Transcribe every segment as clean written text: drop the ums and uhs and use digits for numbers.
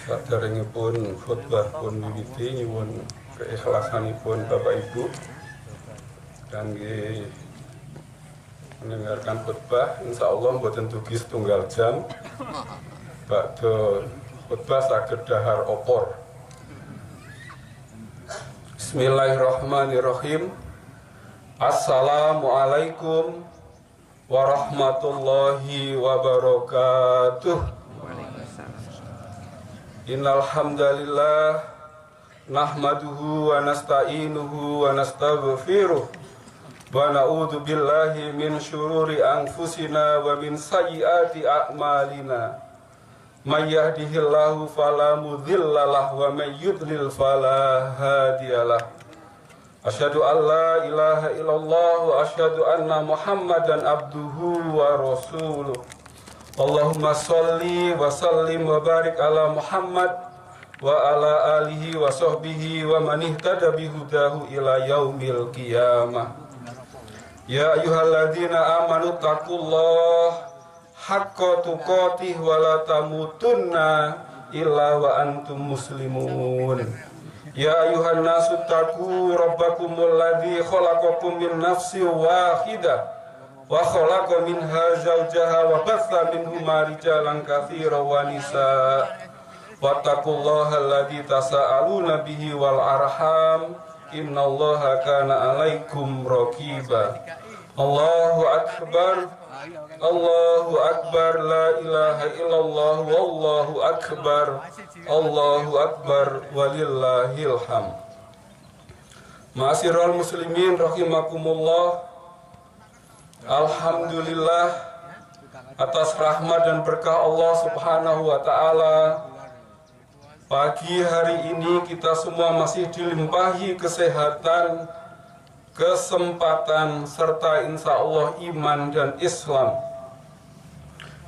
Saderengipun khutbah pun wiwiti nyuwun keikhlasanipun Bapak Ibu kangge mendengarkan khutbah. Insyaallah mboten dugi setunggal jam. Badhe khutbah saged dahar opor. Bismillahirrahmanirrahim. Assalamualaikum warahmatullahi wabarakatuh. Innal hamdalillah nahmaduhu wa nasta'inuhu wa nastaghfiruh wa na'udzu billahi min syururi anfusina wa min sayyiati a'malina. May yahdihillahu fala mudhillalah wa may yudlil fala hadiyalah. Asyhadu an la ilaha illallah wa asyhadu anna Muhammadan abduhu wa rasuluh. Allahumma sholli wa sallim wa barik ala Muhammad wa ala alihi wa sahbihi wa man ihtada bihudahu ila yaumil qiyamah. Ya ayyuhalladzina amanu taqullaha haqqa tuqatih wa la tamutunna illa wa antum muslimun. Ya ayyuhan nasu taqu rabbakumul ladzi khalaqakum min nafsin wahidah wa khalaqa minha zawjaha wa batha minhuma rijalan katsiran wa nisaa wattaqullaha alladzi tasaaluna bihi wal arham innallaha kana 'alaikum raqiba. Allahu akbar la ilaha illallah wallahu akbar walillahil hamd. Ma'asyiral muslimin rahimakumullah. Alhamdulillah atas rahmat dan berkah Allah Subhanahu wa ta'ala, pagi hari ini kita semua masih dilimpahi kesehatan, kesempatan, serta insya Allah iman dan Islam.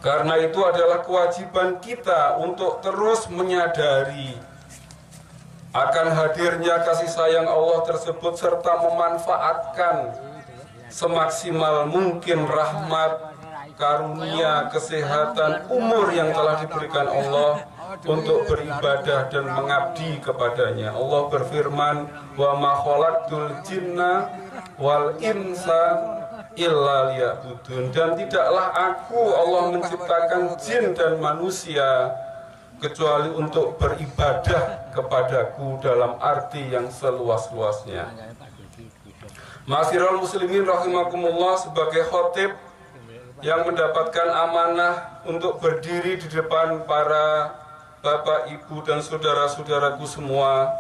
Karena itu adalah kewajiban kita untuk terus menyadari akan hadirnya kasih sayang Allah tersebut, serta memanfaatkan semaksimal mungkin rahmat, karunia, kesehatan, umur yang telah diberikan Allah untuk beribadah dan mengabdi kepadanya. Allah berfirman, wa ma khalaqtul jinna wal insa illa liya'budun. Dan tidaklah aku, Allah, menciptakan jin dan manusia kecuali untuk beribadah kepadaku dalam arti yang seluas-luasnya. Ma'asyiral muslimin rahimakumullah, sebagai khotib yang mendapatkan amanah untuk berdiri di depan para bapak, ibu, dan saudara-saudaraku semua,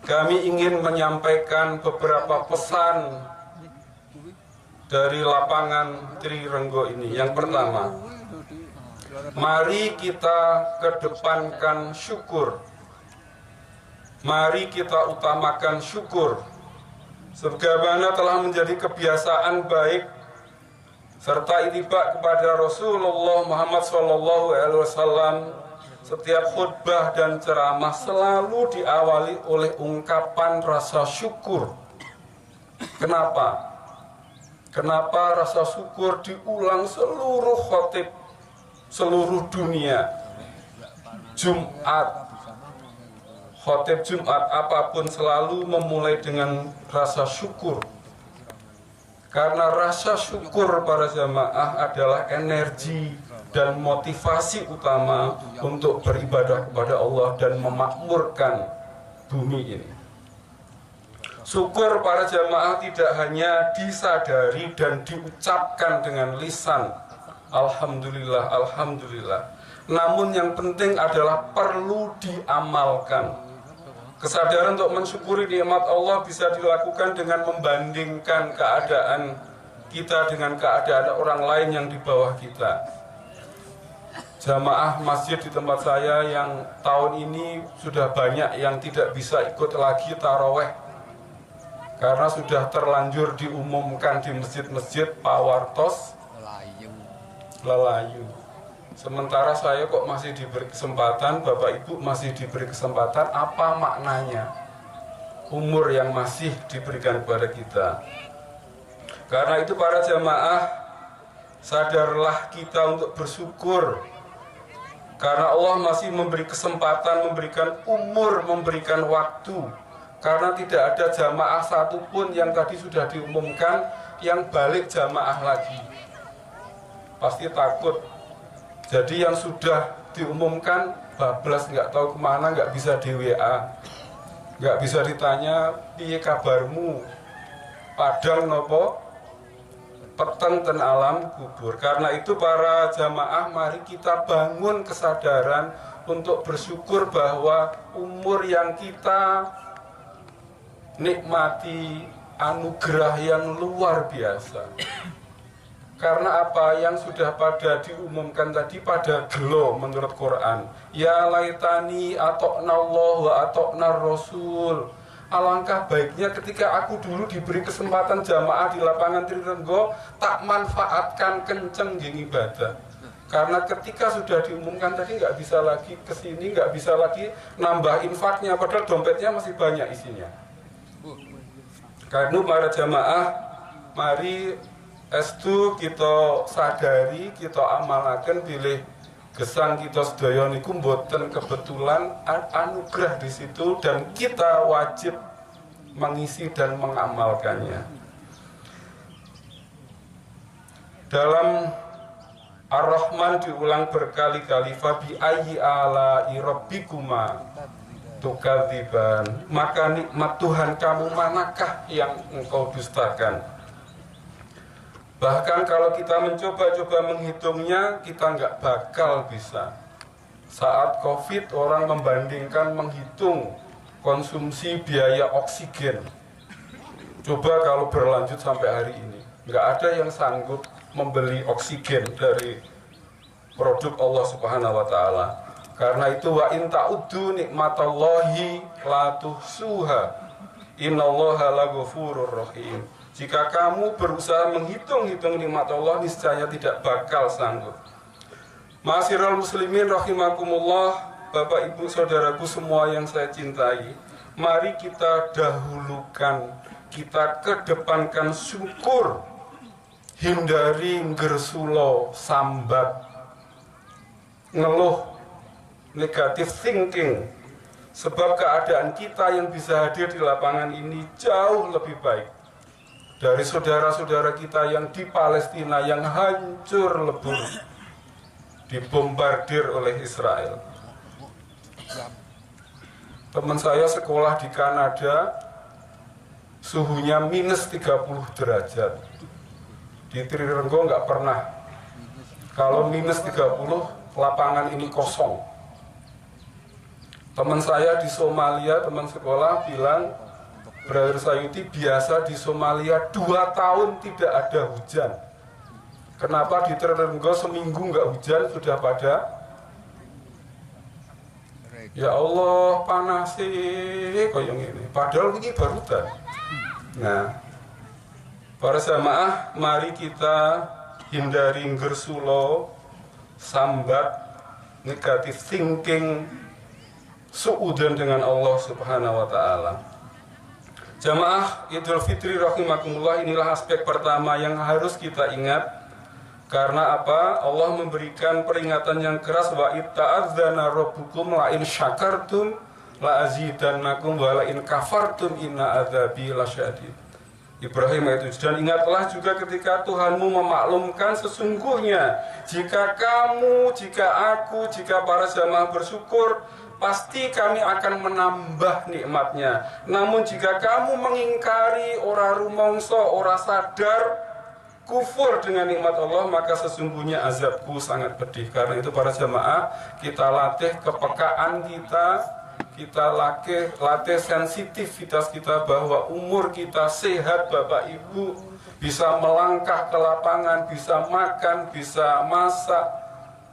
kami ingin menyampaikan beberapa pesan dari lapangan Trirenggo ini. Yang pertama, mari kita kedepankan syukur. Mari kita utamakan syukur, sebagaimana telah menjadi kebiasaan baik serta ittiba kepada Rasulullah Muhammad SAW. Setiap khutbah dan ceramah selalu diawali oleh ungkapan rasa syukur. Kenapa? Kenapa rasa syukur diulang seluruh khotib seluruh dunia? Khotib Jumat apapun selalu memulai dengan rasa syukur. Karena rasa syukur para jamaah adalah energi dan motivasi utama untuk beribadah kepada Allah dan memakmurkan bumi ini. Syukur para jamaah tidak hanya disadari dan diucapkan dengan lisan, alhamdulillah, alhamdulillah. Namun yang penting adalah perlu diamalkan. Kesadaran untuk mensyukuri nikmat Allah bisa dilakukan dengan membandingkan keadaan kita dengan keadaan orang lain yang di bawah kita. Jamaah masjid di tempat saya yang tahun ini sudah banyak yang tidak bisa ikut lagi taraweh karena sudah terlanjur diumumkan di masjid-masjid pawartos lelayu. Sementara saya kok masih diberi kesempatan, Bapak Ibu masih diberi kesempatan. Apa maknanya umur yang masih diberikan kepada kita? Karena itu para jamaah, sadarlah kita untuk bersyukur Karena Allah masih memberi kesempatan, memberikan umur, memberikan waktu. Karena tidak ada jamaah satupun yang tadi sudah diumumkan yang balik jamaah lagi. Pasti takut. Jadi yang sudah diumumkan bablas, nggak tahu kemana, nggak bisa di WA, nggak bisa ditanya piye kabarmu, padang nopo peteng ten alam kubur. Karena itu para jamaah, mari kita bangun kesadaran untuk bersyukur bahwa umur yang kita nikmati anugerah yang luar biasa. Karena apa yang sudah pada diumumkan tadi pada gelo menurut Quran. Ya laitani atokna Allah wa atokna Rasul. Alangkah baiknya ketika aku dulu diberi kesempatan jamaah di lapangan Trirenggo, tak manfaatkan kenceng gini ibadah. Karena ketika sudah diumumkan tadi nggak bisa lagi kesini, nggak bisa lagi nambah infaknya, padahal dompetnya masih banyak isinya. Karena para jamaah, mari estu kita sadari, kita amalaken pilih gesang kita sedaya niku mboten kebetulan, anugerah di situ dan kita wajib mengisi dan mengamalkannya. Dalam Ar-Rahman diulang berkali-kali, fabi ayyi ala'i rabbikuma tukadziban, maka nikmat Tuhan kamu manakah yang engkau dustakan? Bahkan kalau kita mencoba-coba menghitungnya, kita nggak bakal bisa. Saat COVID, orang membandingkan menghitung konsumsi biaya oksigen. Coba kalau berlanjut sampai hari ini, nggak ada yang sanggup membeli oksigen dari produk Allah Subhanahu Wa Taala. Karena itu wa in ta'uddu nikmatallahi la tuhsuha, innallaha laghafurur rahim. Jika kamu berusaha menghitung-hitung nikmat Allah, niscaya tidak bakal sanggup. Ma'asyiral muslimin rahimakumullah, Bapak Ibu Saudaraku semua yang saya cintai, mari kita dahulukan, kita kedepankan syukur, hindari gersulo, sambat, ngeluh, negative thinking. Sebab keadaan kita yang bisa hadir di lapangan ini jauh lebih baik dari saudara-saudara kita yang di Palestina yang hancur lebur, dibombardir oleh Israel. Teman saya sekolah di Kanada, suhunya minus 30 derajat. Di Trirenggo nggak pernah. Kalau minus 30, lapangan ini kosong. Teman saya di Somalia, teman sekolah bilang, Brother Sayuti, biasa di Somalia 2 tahun tidak ada hujan. Kenapa di Trirenggo seminggu nggak hujan sudah pada? Ya Allah, panas sih koyong ini. Padahal ini barutan. Nah, para jamaah, mari kita hindari gersulo, sambat, negative thinking, suudzon dengan Allah Subhanahu Wa Taala. Jamaah Idul Fitri rahimakumullah, inilah aspek pertama yang harus kita ingat. Karena apa? Allah memberikan peringatan yang keras, wa itta'adzana rabbukum la in syakartum la azidannakum wa la in kafartum inna adzabi lasyadid. Ibrahim itu. Dan ingatlah juga ketika Tuhanmu memaklumkan, sesungguhnya jika kamu, jika aku, jika para jamaah bersyukur, pasti kami akan menambah nikmatnya. Namun jika kamu mengingkari, ora rumongso, ora sadar, kufur dengan nikmat Allah, maka sesungguhnya azabku sangat pedih. Karena itu para jamaah, kita latih kepekaan kita latih sensitivitas kita bahwa umur kita sehat Bapak Ibu, bisa melangkah ke lapangan, bisa makan, bisa masak,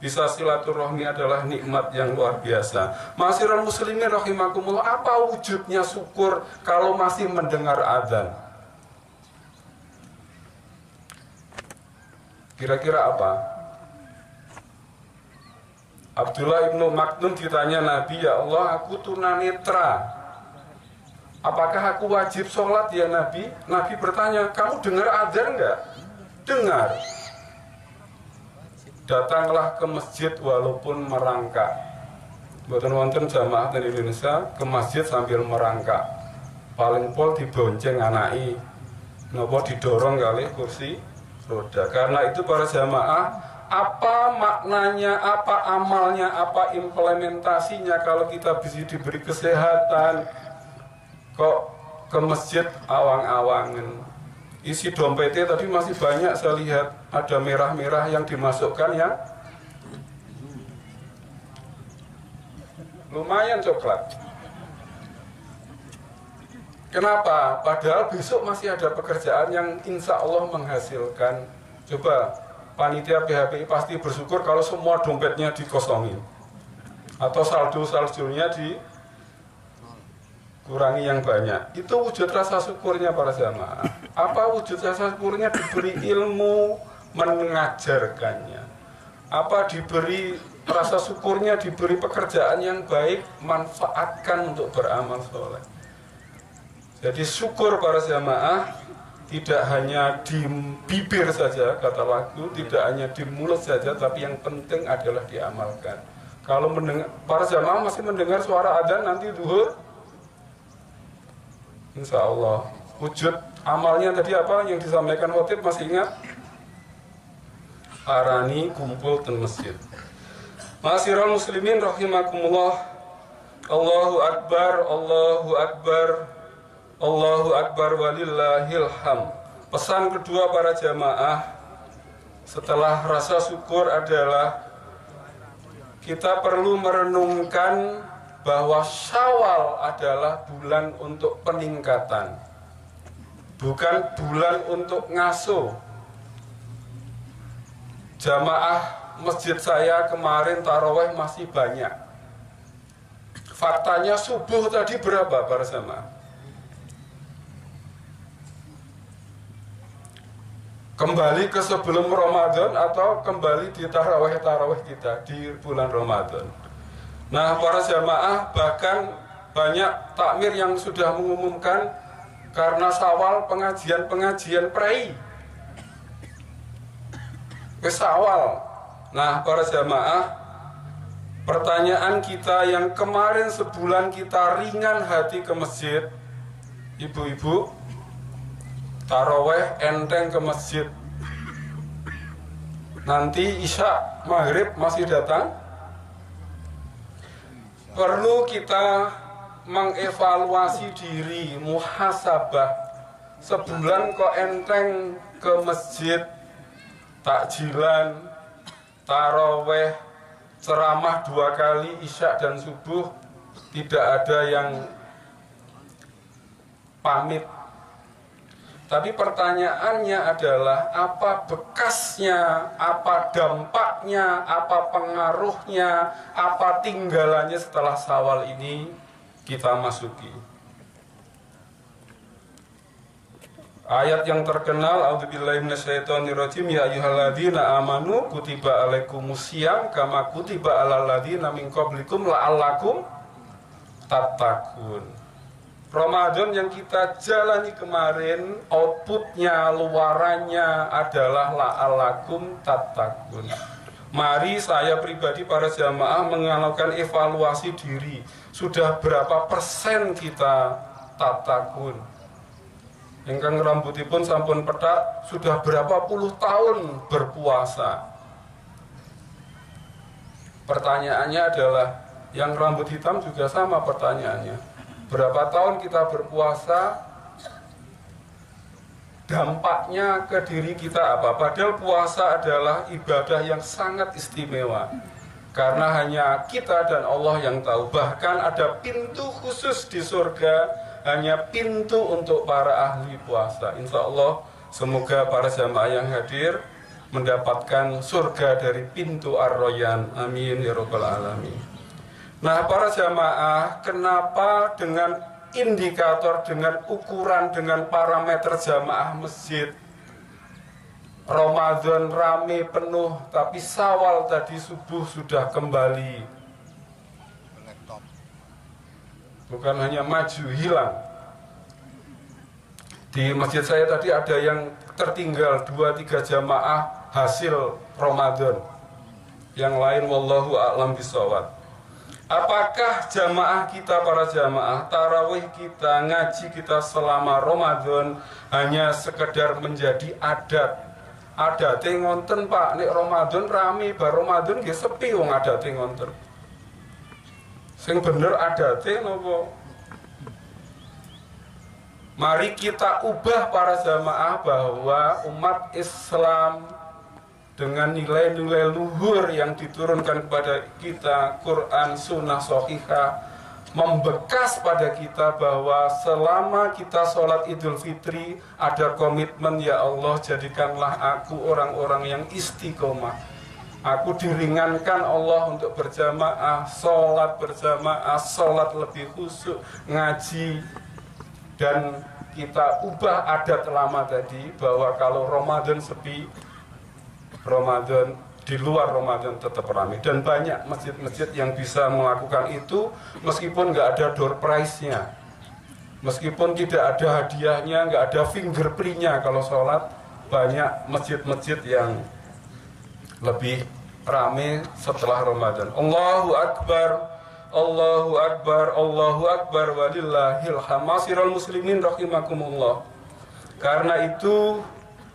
bisa silaturahmi adalah nikmat yang luar biasa. Ma'asyiral muslimin rahimakumullah, apa wujudnya syukur kalau masih mendengar adzan? Kira-kira apa? Abdullah ibnu Maktum ditanya Nabi, ya Allah, aku tunanetra, apakah aku wajib sholat ya Nabi? Nabi bertanya, kamu dengar adzan enggak? Dengar. datanglah ke masjid walaupun merangkak. Mboten wonten jamaah di Indonesia ke masjid sambil merangkak. Paling pol dibonceng anaki, napa didorong kali kursi roda. Karena itu para jamaah, apa maknanya, apa amalnya, apa implementasinya kalau kita bisa diberi kesehatan kok ke masjid awang-awangan. Isi dompetnya tadi masih banyak, saya lihat ada merah-merah yang dimasukkan ya, lumayan coklat. Kenapa? Padahal besok masih ada pekerjaan yang insya Allah menghasilkan. Coba panitia PHPI pasti bersyukur kalau semua dompetnya dikosongin atau saldo-saldonya dikurangi yang banyak. Itu wujud rasa syukurnya para jamaah. Apa wujud rasa syukurnya? Diberi ilmu, mengajarkannya. Apa diberi rasa syukurnya? Diberi pekerjaan yang baik, manfaatkan untuk beramal soleh. Jadi syukur para jamaah tidak hanya di bibir saja, kata lagu, tidak hanya di mulut saja, tapi yang penting adalah diamalkan. Kalau mendengar, para jamaah masih mendengar suara adzan nanti zuhur, insya Allah wujud amalnya tadi apa yang disampaikan khotib masih ingat? Arani kumpul ten masjid. Ma'asyiral muslimin rahimakumullah. Allahu akbar, Allahu akbar, Allahu akbar walillahil hamd. Pesan kedua para jamaah setelah rasa syukur adalah kita perlu merenungkan bahwa Syawal adalah bulan untuk peningkatan, bukan bulan untuk ngasuh. Jamaah masjid saya kemarin taraweh masih banyak. Faktanya subuh tadi berapa para jamaah? Kembali ke sebelum Ramadan atau kembali di taraweh-taraweh kita di bulan Ramadan. Nah para jamaah, bahkan banyak takmir yang sudah mengumumkan karena Syawal pengajian-pengajian prei Syawal. Nah para jamaah, pertanyaan kita yang kemarin sebulan kita ringan hati ke masjid, ibu-ibu taraweh enteng ke masjid, nanti isya maghrib masih datang. Perlu kita mengevaluasi diri, muhasabah. Sebulan kok enteng ke masjid, takjilan, taraweh, ceramah 2 kali isya dan subuh, tidak ada yang pamit. Tapi pertanyaannya adalah apa bekasnya, apa dampaknya, apa pengaruhnya, apa tinggalannya setelah Syawal ini kita masuki. Ayat yang terkenal, a'udzubillahi minasyaitonirrajim, ya ayyuhalladzina amanu kutiba alaikumusiyam kama kutiba alal ladzina min qablikum la'allakum tattaqun. Ramadan yang kita jalani kemarin, outputnya, luarannya adalah la'allakum tattaqun. Mari saya pribadi para jamaah melakukan evaluasi diri. Sudah berapa persen kita tattaqun? Ingkang rambutipun sampun petak, sudah berapa puluh tahun berpuasa? Pertanyaannya adalah, yang rambut hitam juga sama pertanyaannya. Berapa tahun kita berpuasa, dampaknya ke diri kita apa? Padahal puasa adalah ibadah yang sangat istimewa, karena hanya kita dan Allah yang tahu. Bahkan ada pintu khusus di surga, hanya pintu untuk para ahli puasa. Insya Allah semoga para jamaah yang hadir mendapatkan surga dari pintu Ar-Royan. Amin ya rabbal alamin. Nah para jamaah, kenapa dengan indikator, dengan ukuran, dengan parameter jamaah masjid Ramadan rame penuh, tapi Syawal tadi subuh sudah kembali, bukan hanya maju, hilang. Di masjid saya tadi ada yang tertinggal 2-3 jamaah hasil Ramadan. Yang lain wallahu a'lam bishawab. Apakah jamaah kita, para jamaah, tarawih kita, ngaji kita selama Ramadan hanya sekedar menjadi adat? Adate ngonten Pak, nek Ramadan rame, bar Ramadan nggih sepi wong adate ngonten. Sing bener adate napa? Mari kita ubah, para jamaah, bahwa umat Islam dengan nilai-nilai luhur yang diturunkan kepada kita, Quran, Sunnah, Shahihah, membekas pada kita bahwa selama kita sholat Idul Fitri ada komitmen, ya Allah jadikanlah aku orang-orang yang istiqomah. Aku diringankan Allah untuk berjamaah, sholat berjamaah, sholat lebih khusyuk, ngaji. Dan kita ubah adat lama tadi bahwa kalau Ramadan sepi, Ramadan di luar Ramadan tetap ramai. Dan banyak masjid-masjid yang bisa melakukan itu meskipun nggak ada door prize-nya, meskipun tidak ada hadiahnya, nggak ada fingerprint-nya. Kalau sholat, banyak masjid-masjid yang lebih ramai setelah Ramadan. Allahu Akbar, Allahu Akbar, Allahu Akbar, walillahil hamd. Ma'asyiral muslimin rahimakumullah. Karena itu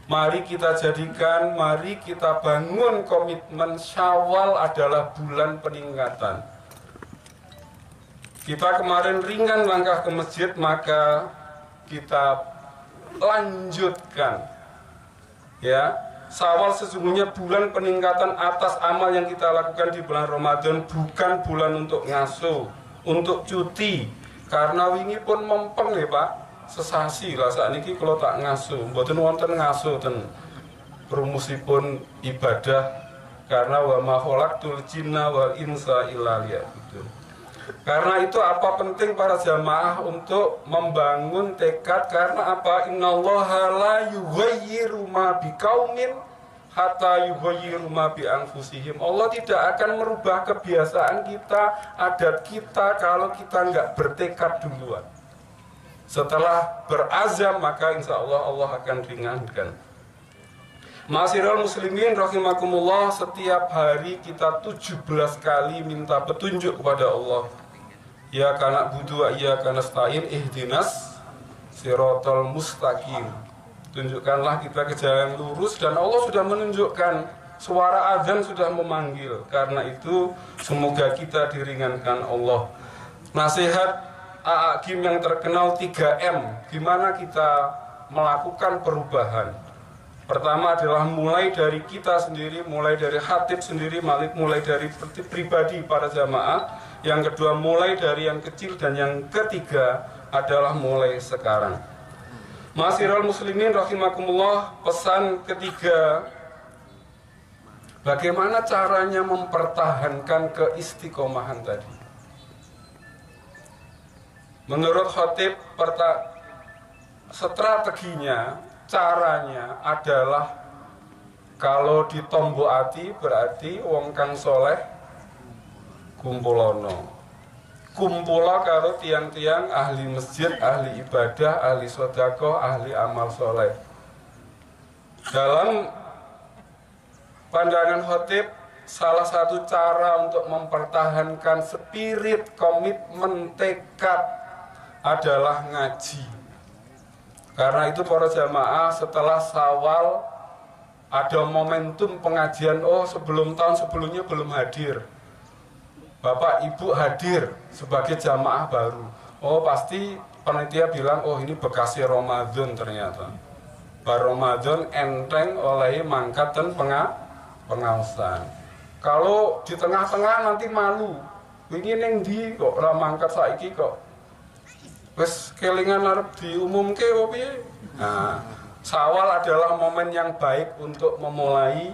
mari kita jadikan, mari kita bangun komitmen Syawal adalah bulan peningkatan. Kita kemarin ringan langkah ke masjid, maka kita lanjutkan. Ya, Syawal sesungguhnya bulan peningkatan atas amal yang kita lakukan di bulan Ramadan, bukan bulan untuk ngasuh, untuk cuti. Karena wingi pun mempeng ya Pak, sesasi lah saat ini kalau tak ngasuh, mboten wonten ngasuh ten rumusipun ibadah, karena wa ma khalaqtul jinna wal insa illa liya'budun. Karena itu apa penting para jamaah untuk membangun tekad, karena apa? Innallaha la yughayyiru ma biqaumin hatta yughayyiru ma bi anfusihim. Allah tidak akan merubah kebiasaan kita, adat kita kalau kita nggak bertekad duluan. Setelah berazam, maka insya Allah Allah akan ringankan. Ma'asyiral muslimin rahimakumullah, setiap hari kita 17 kali minta petunjuk kepada Allah. Ya kana budu wa ya kana stain ihdinas siratal mustaqim. Tunjukkanlah kita ke jalan lurus, dan Allah sudah menunjukkan, suara azan sudah memanggil. Karena itu semoga kita diringankan Allah. Nasihat A'agim yang terkenal 3M, gimana kita melakukan perubahan. Pertama adalah mulai dari kita sendiri, mulai dari khatib sendiri, mulai dari pribadi para jamaah. Yang kedua mulai dari yang kecil, dan yang ketiga adalah mulai sekarang. Ma'asyiral muslimin rahimakumullah, pesan ketiga, bagaimana caranya mempertahankan keistiqomahan tadi. Menurut khatib, strateginya, caranya adalah kalau ditombok ati berarti wong kang soleh kumpulono. Kumpula karo tiang-tiang ahli masjid, ahli ibadah, ahli sedekah, ahli amal soleh. Dalam pandangan khatib, salah satu cara untuk mempertahankan spirit, komitmen, tekad adalah ngaji. Karena itu para jamaah, setelah Syawal ada momentum pengajian. Oh, sebelum tahun sebelumnya belum hadir, Bapak Ibu hadir sebagai jamaah baru. Oh, pasti panitia bilang, oh ini bekasi Ramadan ternyata. Bar Ramadan enteng oleh mangkat dan pengawasan. Kalau di tengah-tengah nanti malu. Ini neng di kok ora mangkat saiki kok. Wes kelingan arep diumumke opo piye? Nah, Syawal adalah momen yang baik untuk memulai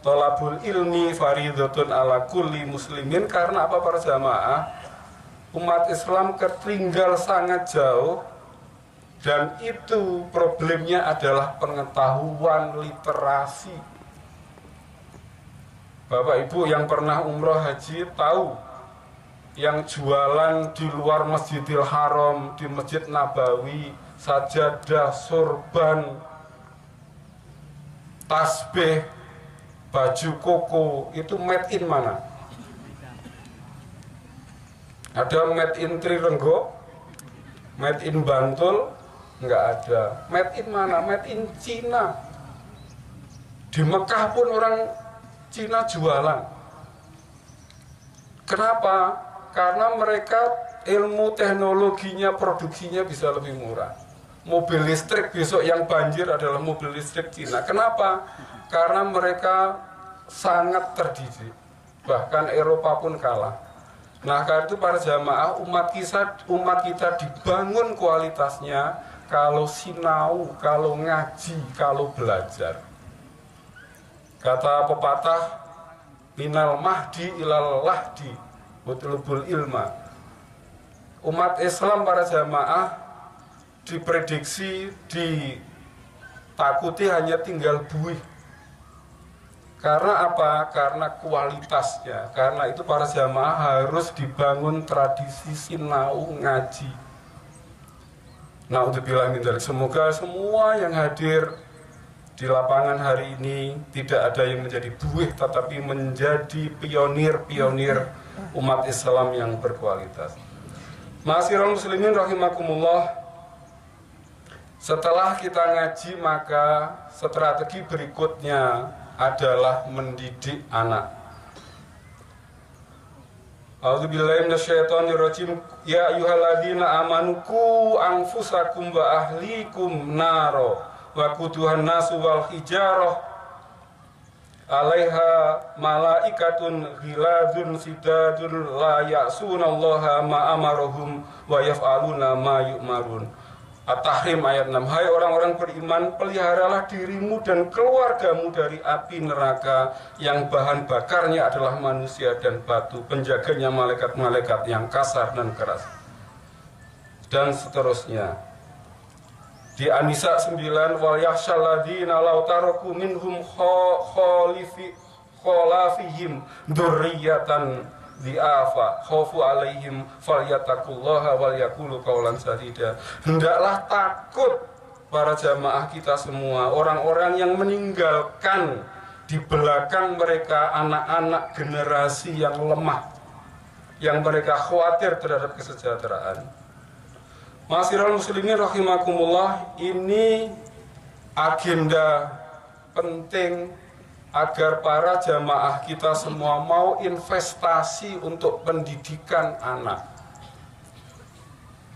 thalabul ilmi fardhatun ala kulli muslimin. Karena apa para jamaah? Umat Islam ketinggal sangat jauh, dan itu problemnya adalah pengetahuan, literasi. Bapak Ibu yang pernah umroh haji tahu, yang jualan di luar Masjidil Haram, di Masjid Nabawi, sajadah, sorban, tasbih, baju koko itu made in mana? Ada made in Trirenggo, made in Bantul, nggak ada. Made in mana? Made in Cina. Di Mekah pun orang Cina jualan. Kenapa? Karena mereka ilmu teknologinya, produksinya bisa lebih murah. Mobil listrik besok yang banjir adalah mobil listrik Cina. Kenapa? Karena mereka sangat terdidik. Bahkan Eropa pun kalah. Nah, karena itu para jamaah umat kita dibangun kualitasnya kalau sinau, kalau ngaji, kalau belajar. Kata pepatah, minal mahdi ilal lahdi utlubul ilma. Umat Islam para jamaah diprediksi, ditakuti hanya tinggal buih. Karena apa? Karena kualitasnya. Karena itu para jamaah harus dibangun tradisi sinau ngaji. Naudzubillah min dzalik. Semoga semua yang hadir di lapangan hari ini tidak ada yang menjadi buih, tetapi menjadi pionir-pionir umat Islam yang berkualitas. Ma'asyiral muslimin rahimakumullah. Setelah kita ngaji, maka strategi berikutnya adalah mendidik anak. A'udzubillahi minasyaitonirrajim. Ya ayyuhalladzina amanu qu anfusakum wa ahlikum naro wa quduhan nasu wal hijarah 'alaiha malaikatun ghilazun sidadun la ya'sunallaha ma amarahum wa yaf'aluna ma yu'marun. At-Tahrim ayat 6. Hai orang-orang beriman, peliharalah dirimu dan keluargamu dari api neraka yang bahan bakarnya adalah manusia dan batu, penjaganya malaikat-malaikat yang kasar dan keras. Dan seterusnya. Di An-Nisa 9, wal yakhshalladzina law taraku minhum khalafihim dzurriyyatan di'afa khaufu alaihim falyattaqullaha wal yaqulu qaulan sadida. Hendaklah takut para jamaah kita semua, orang-orang yang meninggalkan di belakang mereka anak-anak generasi yang lemah, yang mereka khawatir terhadap kesejahteraan. Ma'asyiral muslimin rahimakumullah, ini agenda penting agar para jamaah kita semua mau investasi untuk pendidikan anak.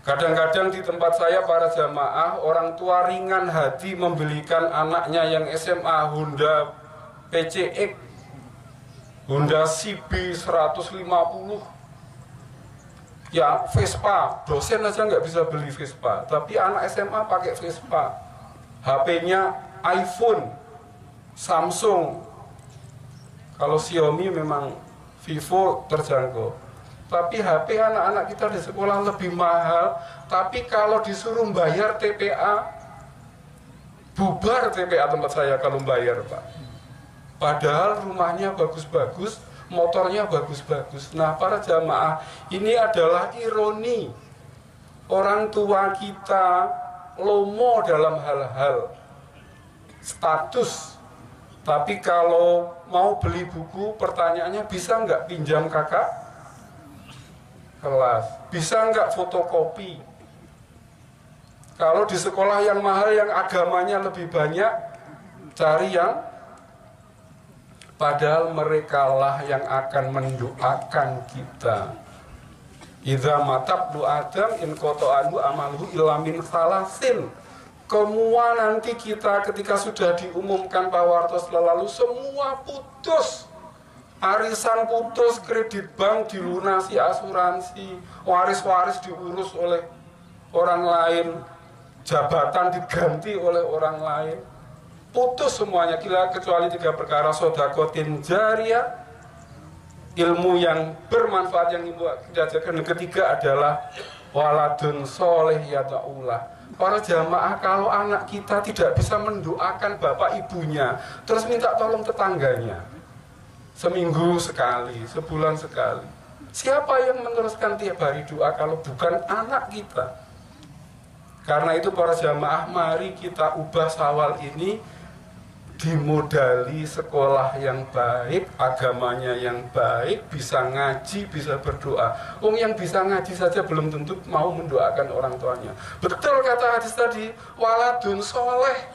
Kadang-kadang di tempat saya para jamaah, orang tua ringan hati membelikan anaknya yang SMA Honda PCX, Honda CB 150, ya Vespa, dosen aja nggak bisa beli Vespa, tapi anak SMA pakai Vespa, HP-nya iPhone, Samsung. Kalau Xiaomi memang Vivo terjangkau. Tapi HP anak-anak kita di sekolah lebih mahal. Tapi kalau disuruh bayar TPA, bubar TPA tempat saya kalau bayar, Pak. Padahal rumahnya bagus-bagus, motornya bagus-bagus. Nah, para jamaah, ini adalah ironi. Orang tua kita lomo dalam hal-hal status. Tapi kalau mau beli buku, pertanyaannya bisa nggak pinjam kakak kelas? Bisa nggak fotokopi? Kalau di sekolah yang mahal, yang agamanya lebih banyak, cari yang padahal merekalah yang akan mendoakan kita. Idza matabdu adam in qata'anhu amaluhu illa min salasin. Semua nanti kita ketika sudah diumumkan Pak Wartos lalu semua putus. Arisan putus, kredit bank dilunasi, asuransi, waris-waris diurus oleh orang lain, jabatan diganti oleh orang lain. Putus semuanya, kecuali 3 perkara: sodakotin jariyah, ilmu yang bermanfaat yang ibu diajarkan. Dan ketiga adalah waladun soleh yada'ullah. Para jamaah, kalau anak kita tidak bisa mendoakan bapak ibunya, terus minta tolong tetangganya, seminggu sekali, sebulan sekali. Siapa yang meneruskan tiap hari doa kalau bukan anak kita? Karena itu para jamaah, mari kita ubah Syawal ini dimodali sekolah yang baik, agamanya yang baik, bisa ngaji, bisa berdoa. Yang bisa ngaji saja belum tentu mau mendoakan orang tuanya. Betul kata hadis tadi, waladun soleh.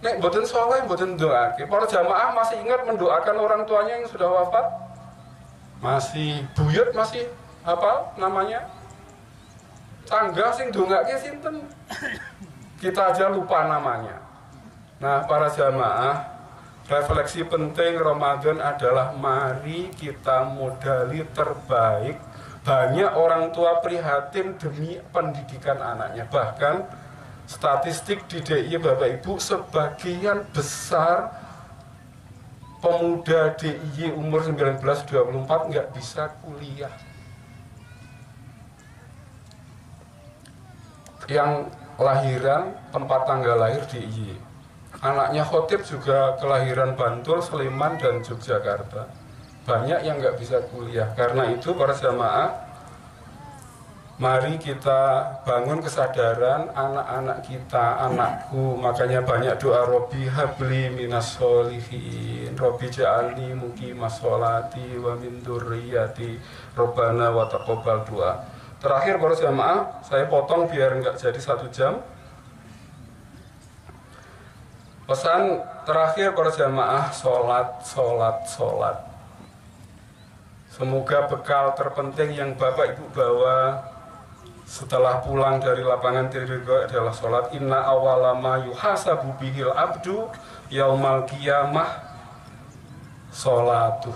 Nek mboten soleh, mboten doake. Para jamaah masih ingat mendoakan orang tuanya yang sudah wafat? Masih buyut, masih apa namanya? Tangga sing dongake sinten? Kita aja lupa namanya. Nah, para jamaah, refleksi penting Ramadan adalah mari kita modali terbaik. Banyak orang tua prihatin demi pendidikan anaknya. Bahkan statistik di DIY Bapak Ibu, sebagian besar pemuda DIY umur 19-24 nggak bisa kuliah. Yang lahiran, tempat tanggal lahir DIY. Anaknya khotib juga kelahiran Bantul, Sleman, dan Yogyakarta. Banyak yang nggak bisa kuliah. Karena itu para jamaah, mari kita bangun kesadaran anak-anak kita, anakku. Makanya banyak doa, Robbi habli minas sholihin, Robbi ja'alni muqimas sholati wa min dzurriyyati Rabbana wa taqabbal doa. Terakhir para jamaah, saya potong biar nggak jadi 1 jam. Pesan terakhir para jamaah, sholat. Semoga bekal terpenting yang Bapak Ibu bawa setelah pulang dari lapangan tirga adalah sholat. Inna awalama yuhasabu bihil abdu yaumal qiyamah sholatuh.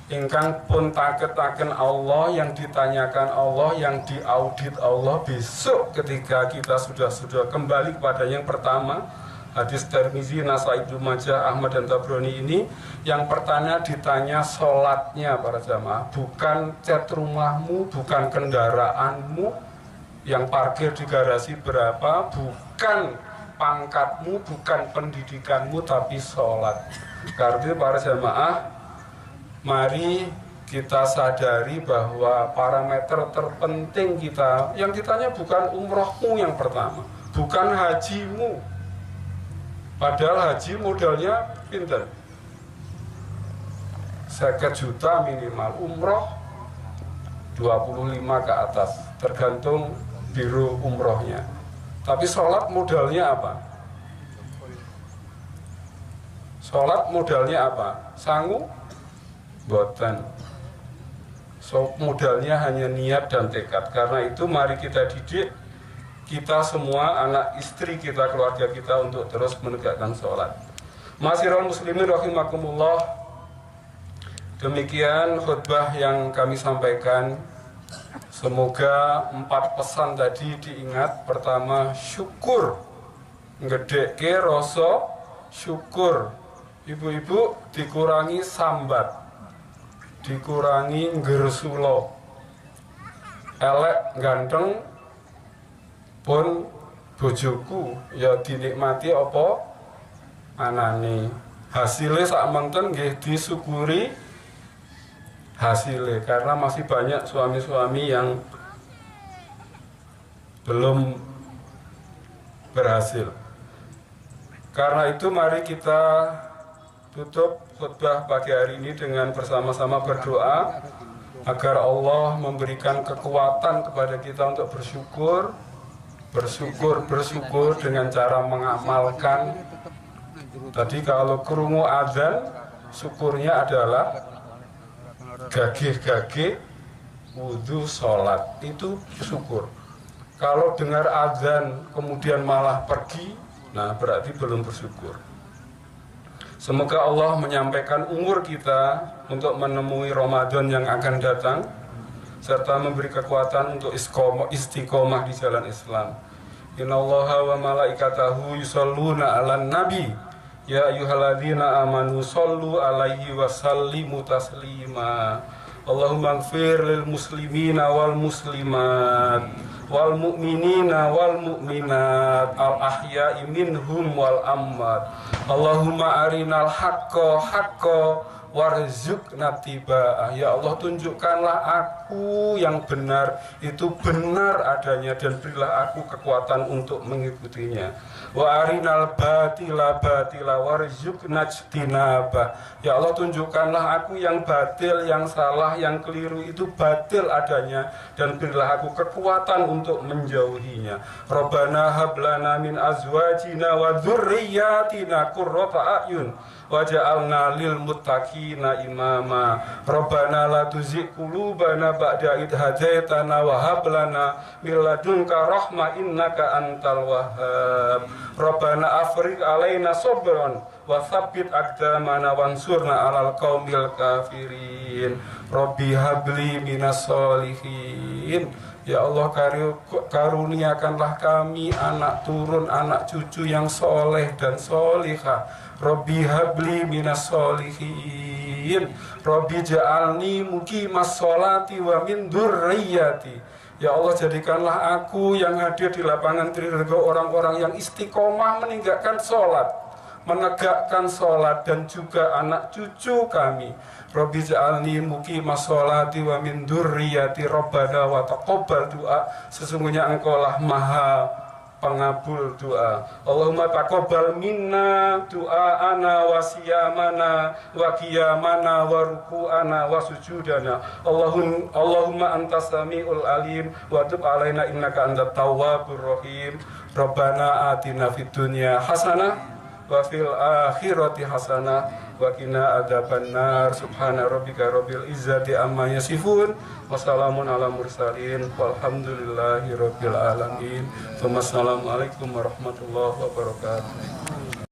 Ingkang pun taketaken Allah, yang ditanyakan Allah, yang diaudit Allah besok ketika kita sudah kembali kepada yang pertama. Hadis Tirmizi, Nasai, Ibnu Majah, Ahmad, dan Tabrani ini, yang pertama ditanya sholatnya para jamaah, bukan cat rumahmu, bukan kendaraanmu yang parkir di garasi berapa, bukan pangkatmu, bukan pendidikanmu, tapi sholat. Karena para jamaah, mari kita sadari bahwa parameter terpenting kita, yang ditanya bukan umrohmu yang pertama, bukan hajimu. Padahal haji modalnya pinter 50 juta minimal, umroh 25 ke atas, tergantung biro umrohnya. Tapi sholat modalnya apa? Sholat modalnya apa? Sangu? Boten. So, modalnya hanya niat dan tekad. Karena itu mari kita didik kita semua, anak istri kita, keluarga kita, untuk terus menegakkan sholat. Ma'asyiral muslimin rahimakumullah, demikian khutbah yang kami sampaikan. Semoga 4 pesan tadi diingat. Pertama, syukur, ngedeke rasa syukur. Ibu-ibu dikurangi sambat, dikurangi nggersulo, elek ganteng pun bojoku ya dinikmati apa anane. Hasilnya sakmenten nggih disyukuri hasilnya, karena masih banyak suami-suami yang belum berhasil. Karena itu mari kita tutup khutbah pagi hari ini dengan bersama-sama berdoa agar Allah memberikan kekuatan kepada kita untuk bersyukur dengan cara mengamalkan. Tadi kalau krungu adzan, syukurnya adalah gagih-gagih wudu sholat, itu syukur. Kalau dengar adzan kemudian malah pergi, nah berarti belum bersyukur. Semoga Allah menyampaikan umur kita untuk menemui Ramadan yang akan datang, serta memberi kekuatan untuk istiqomah di jalan Islam. Innallaha wa malaikatahu yusholluna 'alan nabi ya ayyuhalladzina amanu shollu 'alaihi wa sallimu taslima. Allahumma ighfir lil muslimina wal muslimat wal mu'minina wal mu'minat al ahya'i minhum wal amwat. Allahumma arinal haqqo haqqo warzuqna tiba'ah. Ya Allah, tunjukkanlah aku aku yang benar itu benar adanya, dan berilah aku kekuatan untuk mengikutinya. Wa arinal batila batila warzuqna ijtinabah. Ya Allah, tunjukkanlah aku yang batil, yang salah, yang keliru itu batil adanya, dan berilah aku kekuatan untuk menjauhinya. Rabbana hab lana min azwajina wa dzurriyyatina qurrata a'yun waj'alna lil muttaqina imama. Rabbana la tuzigh qulubana ba'da idh hadaitana wa hab lana min ladunka rahmah innaka antal wahhab. Rabbana afrigh alaina sabran wa tsabbit aqdamana wansurna 'alal qaumil kafirin. Rabbi habli minas solihin. Ya Allah, karuniakanlah kami anak turun, anak cucu yang soleh dan solihah. Rabbi habli minas solihin. Rabbi ja'alni muqimas sholati wa min dzurriyyati. Ya Allah, jadikanlah aku yang hadir di lapangan Trirego orang-orang yang istiqomah meninggalkan sholat, menegakkan sholat, dan juga anak cucu kami. Rabbi ja'alni muqimas sholati wa min dzurriyyati. Rabbana wa taqabbal du'a. Sesungguhnya Engkaulah Maha pengabul doa. Allahumma taqabbal minna du'aana wa siyamana wa qiyamana wa ruku'ana wa sujudana. Allahumma antas samiul alim wa tub alaina innaka antat tawwabur rahim. Rabbana atina fid dunya hasanah wa fil akhirati hasanah wa qina adzabannar. Subhana rabbika rabbil izzati amma yasifun. Wassalamun ala mursalin walhamdulillahi rabbil alamin. Wassalamualaikum warahmatullahi wabarakatuh.